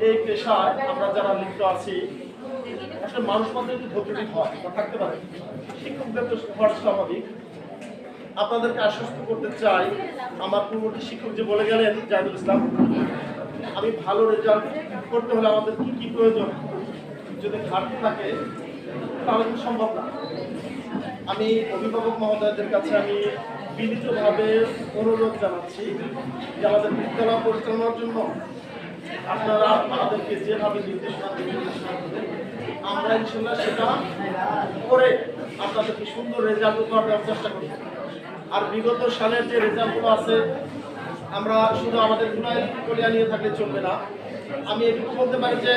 এই পেশায় আমরা যারা লিপ্ত আছি আসলে মানুষ মাত্র একটু ধৈর্যশীল হয় বা থাকতে পারে, শিক্ষকদের তো হওয়ার স্বাভাবিক। আপনাদেরকে আশ্বস্ত করতে চাই, আমার পূর্ববর্তী শিক্ষক যে বলে গেলেন জাহিদুল ইসলাম, আমি ভালো রেজাল্ট করতে হলে আমাদের কি কি প্রয়োজন, যদি ঘাটতি থাকে তাহলে কিন্তু সম্ভব না। আমি অভিভাবক মহোদয়দের কাছে আমি বিনীতভাবে অনুরোধ জানাচ্ছি যে আমাদের বিদ্যালয় পরিচালনার জন্য আপনারা আমাদেরকে যেভাবে নির্দেশনা দেবেন আমরা ইনশাল্লাহ সেটা করে আপনাদেরকে সুন্দর রেজাল্ট উপহার দেওয়ার চেষ্টা করি। আর বিগত সালের যে রেজাল্টগুলো আছে আমরা শুধু আমাদের গুণায় নিয়ে থাকলে চলবে না। আমি এটুকু বলতে পারি যে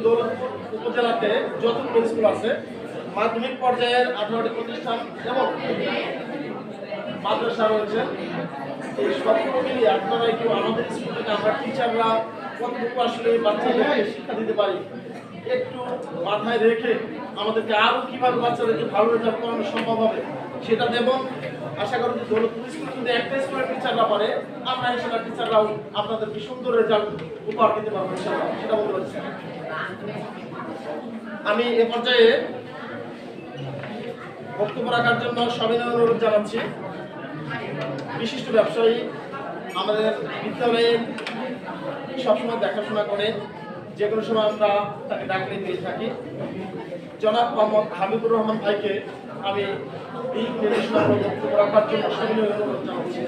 দৌলতপুর উপজেলাতে যতগুলো স্কুল আছে মাধ্যমিক পর্যায়ের 18টি প্রতিষ্ঠান এবং মাদ্রাসা রয়েছে, এই সবগুলো মিলিয়ে আপনারা একটু আমাদের স্কুল থেকে আমরা টিচাররা কতটুকু আসলে বাচ্চাদেরকে শিক্ষা দিতে পারি একটু মাথায় রেখে আমাদেরকে আরও কীভাবে বাচ্চাদেরকে ভালো রেজাল্ট করানো সম্ভব হবে সেটা দেব। আশা করি যে দৌলতপুর স্কুল যদি একটা স্কুলের টিচাররা পারে আমরা ইনশাআল্লাহ টিচাররাও আপনাদেরকে সুন্দর রেজাল্ট উপহার দিতে পারবো ইনশাআল্লাহ, সেটা বলতে পারছি। আমি এ পর্যায়ে বক্তব্য রাখার জন্য সবিনয় অনুরোধ জানাচ্ছি বিশিষ্ট ব্যবসায়ী, আমাদের বিদ্যালয়ে সবসময় দেখাশোনা করে যে কোনো সময় আমরা তাকে ডাকলে পেয়ে থাকি, জনাব মোহাম্মদ হাবিবুর রহমান ভাইকে আমি দিক নির্দেশনা বক্তব্য রাখার জন্য সবিনয় অনুরোধ জানাচ্ছি।